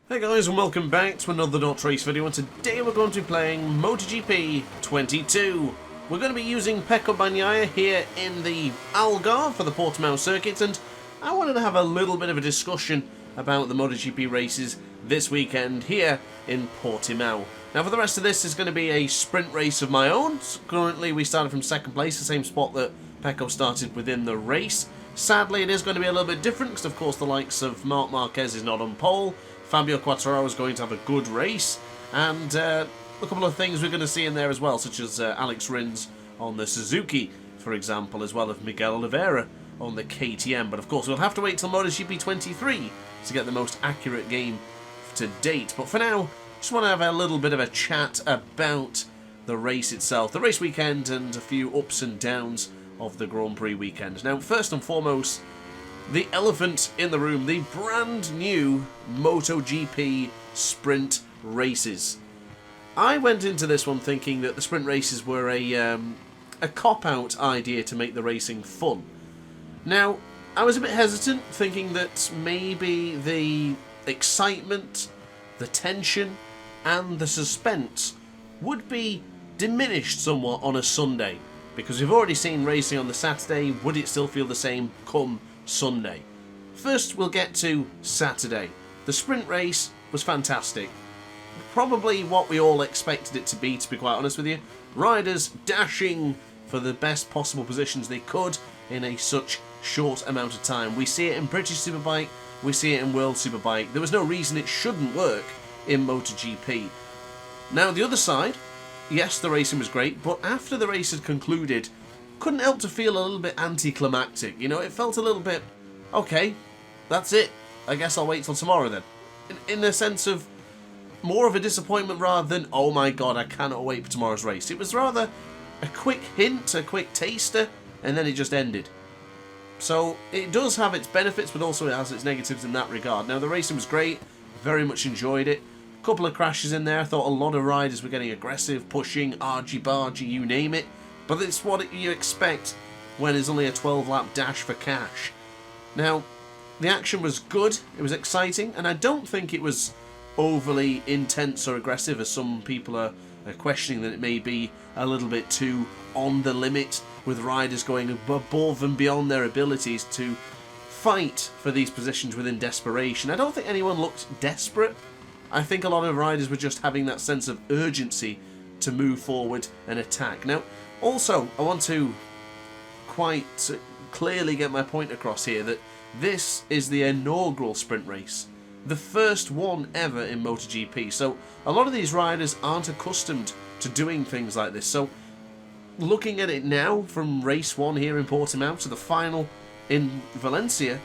Hey guys, and welcome back to another DrAce video, and today we're going to be playing MotoGP 22. We're going to be using Pecco Bagnaia here in the Algarve for the Portimão circuit, and I wanted to have a little bit of a discussion about the MotoGP races this weekend here in Portimão. Now for the rest of this is going to be a sprint race of my own. Currently we started from second place, the same spot that Pecco started within the race. Sadly it is going to be a little bit different because of course the likes of Marc Marquez is not on pole. Fabio Quartararo is going to have a good race, and a couple of things we're going to see in there as well, such as Alex Rins on the Suzuki, for example, as well as Miguel Oliveira on the KTM. But of course, we'll have to wait till MotoGP 23 to get the most accurate game to date. But for now, just want to have a little bit of a chat about the race itself, the race weekend, and a few ups and downs of the Grand Prix weekend. Now, first and foremost, the elephant in the room, the brand new MotoGP sprint races. I went into this one thinking that the sprint races were a cop-out idea to make the racing fun. Now, I was a bit hesitant, thinking that maybe the excitement, the tension, and the suspense would be diminished somewhat on a Sunday. Because we've already seen racing on the Saturday, would it still feel the same come Sunday? First, we'll get to Saturday. The sprint race was fantastic. Probably what we all expected it to be quite honest with you. Riders dashing for the best possible positions they could in such short amount of time. We see it in British Superbike, we see it in World Superbike. There was no reason it shouldn't work in MotoGP. Now, the other side, yes, the racing was great, but after the race had concluded, couldn't help to feel a little bit anticlimactic. You know, it felt a little bit, okay, that's it. I guess I'll wait till tomorrow then. In the sense of more of a disappointment rather than, oh my god, I cannot wait for tomorrow's race. It was rather a quick hint, a quick taster, and then it just ended. So it does have its benefits, but also it has its negatives in that regard. Now, the racing was great, very much enjoyed it. A couple of crashes in there. I thought a lot of riders were getting aggressive, pushing, argy-bargy, you name it. But it's what you expect when there's only a 12-lap dash for cash. Now, the action was good, it was exciting, and I don't think it was overly intense or aggressive, as some people are questioning that it may be a little bit too on the limit, with riders going above and beyond their abilities to fight for these positions within desperation. I don't think anyone looked desperate. I think a lot of riders were just having that sense of urgency to move forward and attack. Now, also, I want to quite clearly get my point across here that this is the inaugural sprint race. The first one ever in MotoGP. So a lot of these riders aren't accustomed to doing things like this. So looking at it now from race one here in Portimão to the final in Valencia,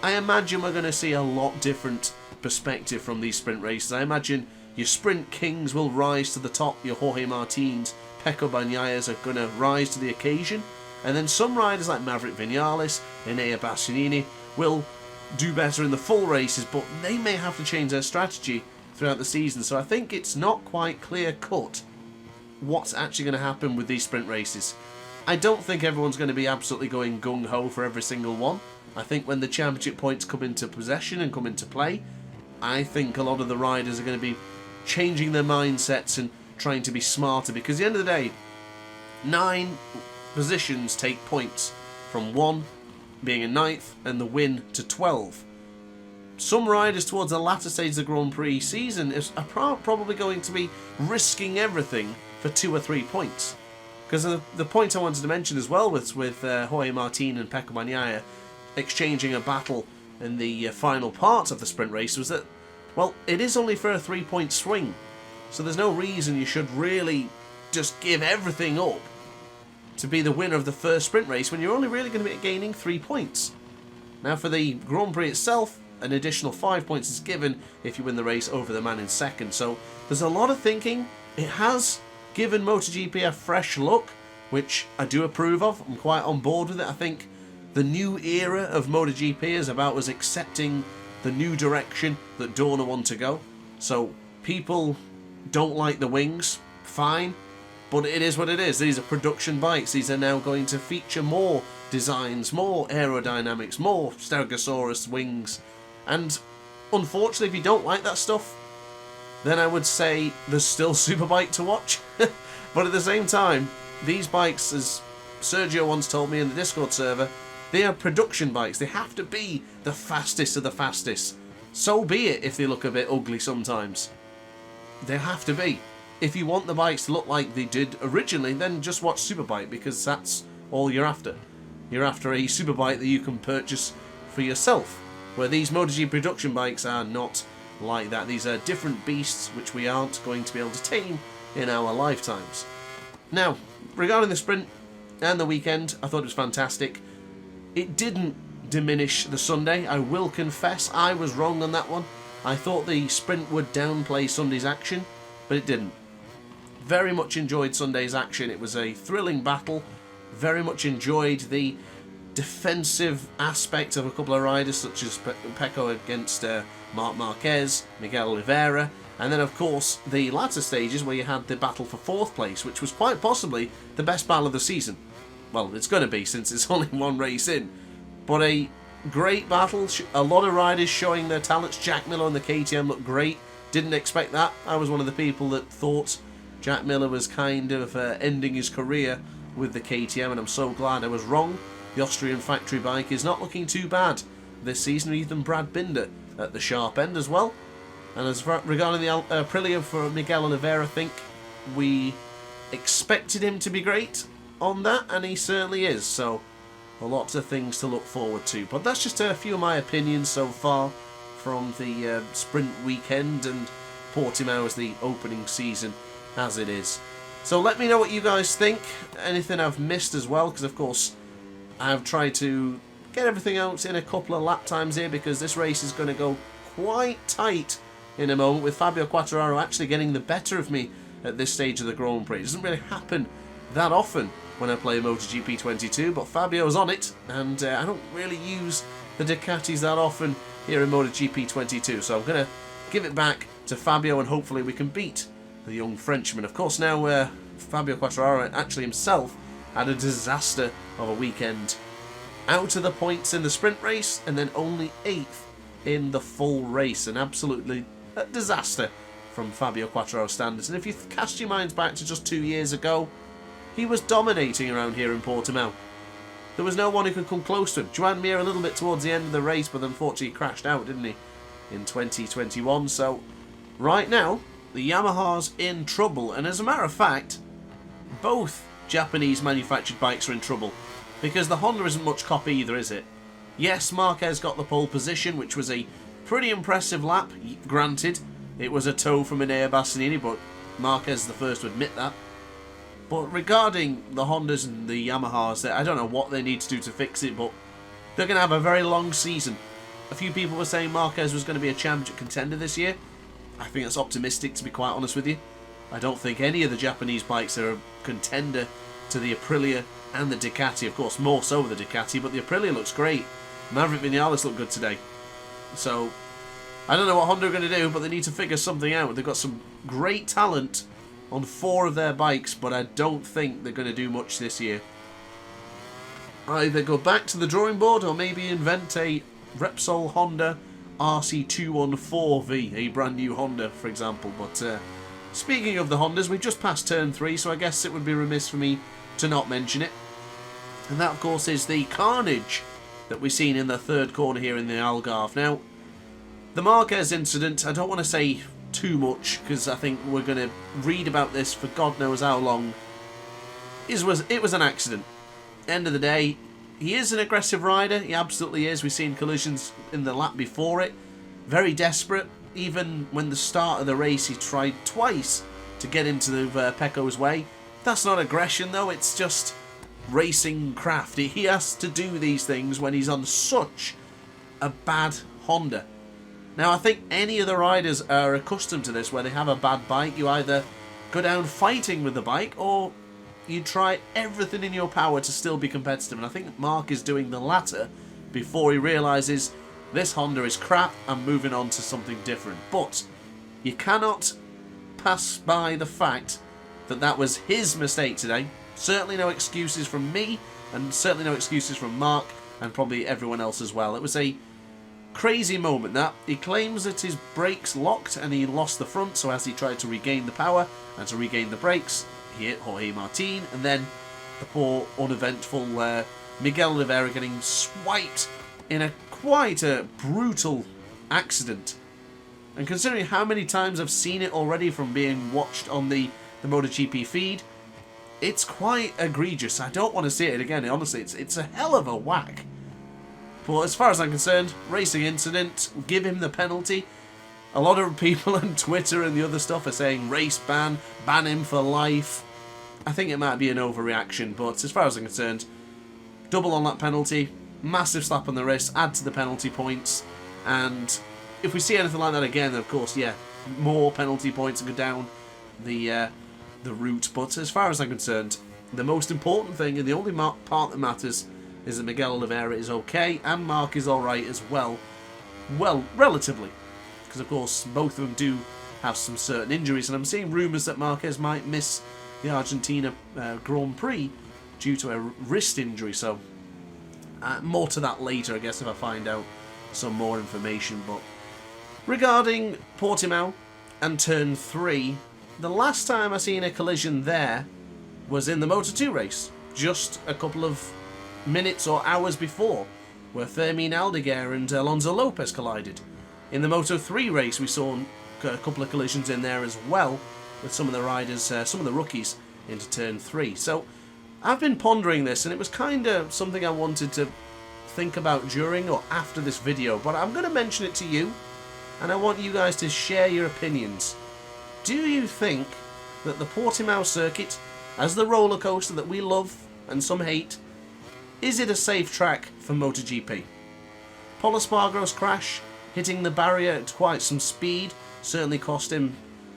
I imagine we're going to see a lot different perspective from these sprint races. I imagine your sprint kings will rise to the top, your Jorge Martins, Pecco Bagnaias are going to rise to the occasion, and then some riders like Maverick Vinales, Enea Bastianini will do better in the full races, but they may have to change their strategy throughout the season. So I think it's not quite clear cut what's actually going to happen with these sprint races. I don't think everyone's going to be absolutely going gung-ho for every single one. I think when the championship points come into possession and come into play, I think a lot of the riders are going to be changing their mindsets and trying to be smarter, because at the end of the day, 9 positions take points, from 1 being a 9th and the win to 12. Some riders towards the latter stage of the Grand Prix season are probably going to be risking everything for 2 or 3 points. Because the point I wanted to mention as well with Jorge Martin and Pecco Bagnaia exchanging a battle in the final part of the sprint race was that, well, it is only for a 3-point swing. So there's no reason you should really just give everything up to be the winner of the first sprint race when you're only really going to be gaining 3 points. Now for the Grand Prix itself, an additional 5 points is given if you win the race over the man in second. So there's a lot of thinking. It has given MotoGP a fresh look, which I do approve of. I'm quite on board with it. I think the new era of MotoGP is about us accepting the new direction that Dorna want to go. So people don't like the wings, fine, but it is what it is. These are production bikes. These are now going to feature more designs, more aerodynamics, more Stegosaurus wings, and Unfortunately, if you don't like that stuff, then I would say there's still Superbike to watch. But at the same time, these bikes, as Sergio once told me in the Discord server, they are production bikes. They have to be the fastest of the fastest. So be it if they look a bit ugly sometimes. They have to be. If you want the bikes to look like they did originally, then just watch Superbike, because that's all you're after. You're after a Superbike that you can purchase for yourself, where these MotoGP production bikes are not like that. These are different beasts which we aren't going to be able to tame in our lifetimes. Now, regarding the sprint and the weekend, I thought it was fantastic. It didn't diminish the Sunday. I will confess I was wrong on that one. I thought the sprint would downplay Sunday's action, but it didn't. Very much enjoyed Sunday's action. It was a thrilling battle. Very much enjoyed the defensive aspect of a couple of riders, such as Pecco against Marc Marquez, Miguel Oliveira, and then of course the latter stages where you had the battle for 4th place, which was quite possibly the best battle of the season. Well, it's going to be, since it's only one race in. But a great battle, a lot of riders showing their talents. Jack Miller on the KTM looked great. Didn't expect that. I was one of the people that thought Jack Miller was kind of ending his career with the KTM, and I'm so glad I was wrong. The Austrian factory bike is not looking too bad this season. Even Brad Binder at the sharp end as well. And as regarding the Aprilia for Miguel Oliveira, I think we expected him to be great on that, and he certainly is. So, lots of things to look forward to. But that's just a few of my opinions so far from the sprint weekend, and Portimão as the opening season as it is. So let me know what you guys think. Anything I've missed as well, because of course I've tried to get everything out in a couple of lap times here, because this race is going to go quite tight in a moment, with Fabio Quartararo actually getting the better of me at this stage of the Grand Prix. It doesn't really happen that often when I play MotoGP 22, but Fabio's on it, and I don't really use the Ducatis that often here in MotoGP 22, so I'm going to give it back to Fabio, and hopefully we can beat the young Frenchman. Of course, now Fabio Quartararo actually himself had a disaster of a weekend. Out of the points in the sprint race, and then only 8th in the full race. An absolutely disaster from Fabio Quartararo standards. And if you cast your minds back to just 2 years ago, he was dominating around here in Portimão. There was no one who could come close to him. Joan Mir a little bit towards the end of the race, but unfortunately he crashed out, didn't he, in 2021. So right now, the Yamaha's in trouble. And as a matter of fact, both Japanese manufactured bikes are in trouble, because the Honda isn't much copy either, is it? Yes, Marquez got the pole position, which was a pretty impressive lap. Granted, it was a toe from Enea Bastianini, but Marquez is the first to admit that. But regarding the Hondas and the Yamahas, I don't know what they need to do to fix it, but they're going to have a very long season. A few people were saying Marquez was going to be a championship contender this year. I think that's optimistic, to be quite honest with you. I don't think any of the Japanese bikes are a contender to the Aprilia and the Ducati. Of course, more so the Ducati, but the Aprilia looks great. Maverick Vinales looked good today. So, I don't know what Honda are going to do, but they need to figure something out. They've got some great talent on 4 of their bikes, but I don't think they're going to do much this year. Either go back to the drawing board, or maybe invent a Repsol Honda RC214V, a brand new Honda, for example. But speaking of the Hondas, we've just passed turn 3, so I guess it would be remiss for me to not mention it. And that, of course, is the carnage that we've seen in the 3rd corner here in the Algarve. Now, the Marquez incident, I don't want to say too much, because I think we're going to read about this for God knows how long. It was an accident. End of the day, he is an aggressive rider. He absolutely is. We've seen collisions in the lap before it. Very desperate. Even when the start of the race, he tried twice to get into the Pecco's way. That's not aggression, though. It's just racing craft. He has to do these things when he's on such a bad Honda. Now, I think any of the riders are accustomed to this, where they have a bad bike. You either go down fighting with the bike, or you try everything in your power to still be competitive. And I think Mark is doing the latter before he realises this Honda is crap, I'm moving on to something different. But you cannot pass by the fact that that was his mistake today. Certainly no excuses from me, and certainly no excuses from Mark, and probably everyone else as well. It was a Crazy moment that. He claims that his brakes locked and he lost the front, so as he tried to regain the power and to regain the brakes, he hit Jorge Martin, and then the poor, uneventful Miguel Oliveira getting swiped in quite a brutal accident. And considering how many times I've seen it already from being watched on the MotoGP feed, it's quite egregious. I don't want to see it again. Honestly, it's a hell of a whack. But as far as I'm concerned, racing incident, give him the penalty. A lot of people on Twitter and the other stuff are saying race ban him for life. I think it might be an overreaction, but as far as I'm concerned, double on that penalty, massive slap on the wrist, add to the penalty points, and if we see anything like that again, of course, yeah, more penalty points and go down the route. But as far as I'm concerned, the most important thing and the only part that matters is that Miguel Oliveira is okay and Marc is alright as well. Well, relatively. Because, of course, both of them do have some certain injuries. And I'm seeing rumours that Marquez might miss the Argentina Grand Prix due to a wrist injury. So, more to that later, I guess, if I find out some more information. But regarding Portimão and Turn 3, the last time I seen a collision there was in the Moto2 race. Just a couple of minutes or hours before, where Fermin Aldeguer and Alonso Lopez collided. In the Moto3 race, we saw a couple of collisions in there as well, with some of the riders, some of the rookies, into Turn 3. So, I've been pondering this, and it was kind of something I wanted to think about during or after this video, but I'm going to mention it to you, and I want you guys to share your opinions. Do you think that the Portimão circuit, as the roller coaster that we love and some hate, is it a safe track for MotoGP? Pol Espargaro's crash, hitting the barrier at quite some speed, certainly cost him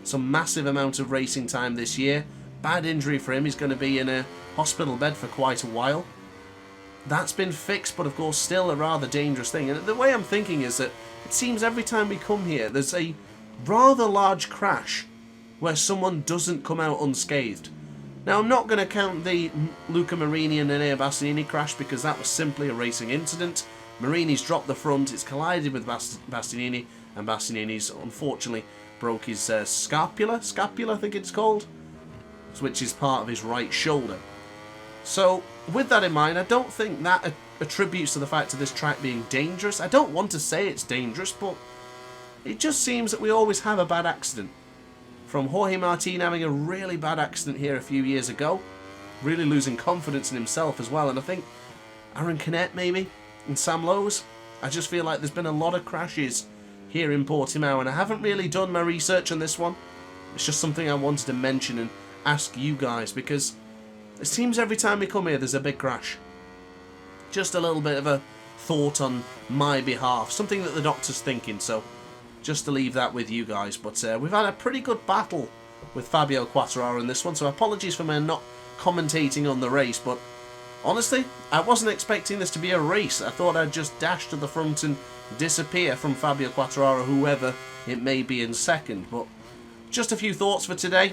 some massive amount of racing time this year. Bad injury for him, he's going to be in a hospital bed for quite a while. That's been fixed, but of course still a rather dangerous thing. And the way I'm thinking is that it seems every time we come here, there's a rather large crash where someone doesn't come out unscathed. Now, I'm not going to count the Luca Marini and Enea Bastianini crash because that was simply a racing incident. Marini's dropped the front, it's collided with Bastianini, and Bastianini's unfortunately broke his scapula, I think it's called, which is part of his right shoulder. So, with that in mind, I don't think that attributes to the fact of this track being dangerous. I don't want to say it's dangerous, but it just seems that we always have a bad accident. From Jorge Martin having a really bad accident here a few years ago, really losing confidence in himself as well, and I think Aaron Canet maybe, and Sam Lowes. I just feel like there's been a lot of crashes here in Portimão, and I haven't really done my research on this one. It's just something I wanted to mention and ask you guys, because it seems every time we come here there's a big crash. Just a little bit of a thought on my behalf, something that the doctor's thinking, so just to leave that with you guys. But we've had a pretty good battle with Fabio Quartararo in this one, so apologies for me not commentating on the race, but honestly, I wasn't expecting this to be a race. I thought I'd just dash to the front and disappear from Fabio Quartararo, whoever it may be in second. But just a few thoughts for today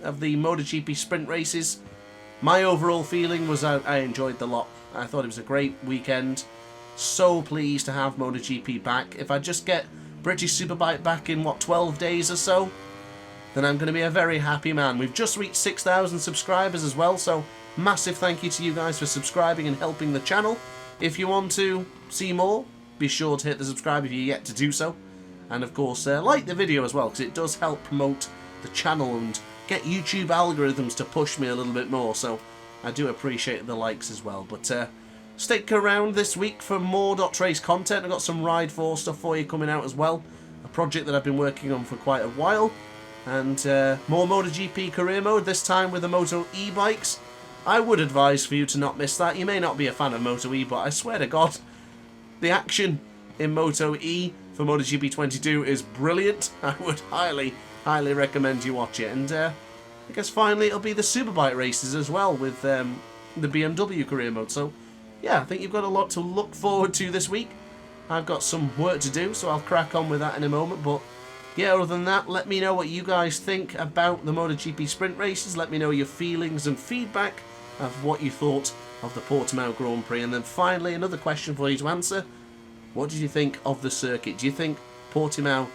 of the MotoGP sprint races. My overall feeling was I enjoyed the lot. I thought it was a great weekend. So pleased to have MotoGP back. If I just get British Superbike back in, 12 days or so, then I'm going to be a very happy man. We've just reached 6,000 subscribers as well, so massive thank you to you guys for subscribing and helping the channel. If you want to see more, be sure to hit the subscribe if you're yet to do so. And of course, like the video as well, because it does help promote the channel and get YouTube algorithms to push me a little bit more, so I do appreciate the likes as well. But stick around this week for more DrAce content. I've got some Ride 4 stuff for you coming out as well. A project that I've been working on for quite a while. And more MotoGP career mode, this time with the Moto e-bikes. I would advise for you to not miss that. You may not be a fan of Moto E, but I swear to God, the action in Moto E for MotoGP 22 is brilliant. I would highly recommend you watch it. And I guess finally it'll be the Superbike races as well with the BMW career mode. So yeah, I think you've got a lot to look forward to this week. I've got some work to do, so I'll crack on with that in a moment. But yeah, other than that, let me know what you guys think about the MotoGP sprint races. Let me know your feelings and feedback of what you thought of the Portimão Grand Prix. And then finally, another question for you to answer. What did you think of the circuit? Do you think Portimão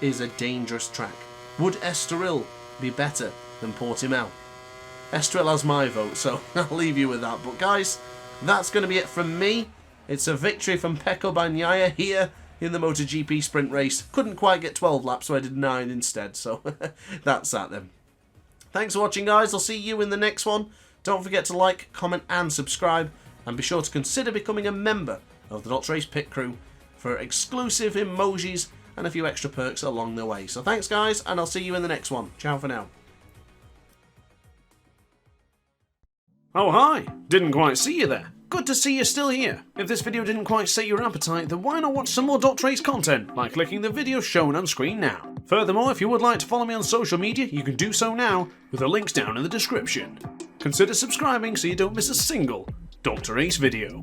is a dangerous track? Would Estoril be better than Portimão? Estoril has my vote, so I'll leave you with that. But guys, that's going to be it from me. It's a victory from Pecco Bagnaia here in the MotoGP sprint race. Couldn't quite get 12 laps, so I did 9 instead. So that's that then. Thanks for watching, guys. I'll see you in the next one. Don't forget to like, comment and subscribe. And be sure to consider becoming a member of the DrAce pit crew for exclusive emojis and a few extra perks along the way. So thanks, guys, and I'll see you in the next one. Ciao for now. Oh hi! Didn't quite see you there. Good to see you're still here. If this video didn't quite set your appetite, then why not watch some more DrAce content by clicking the video shown on screen now. Furthermore, if you would like to follow me on social media, you can do so now with the links down in the description. Consider subscribing so you don't miss a single DrAce video.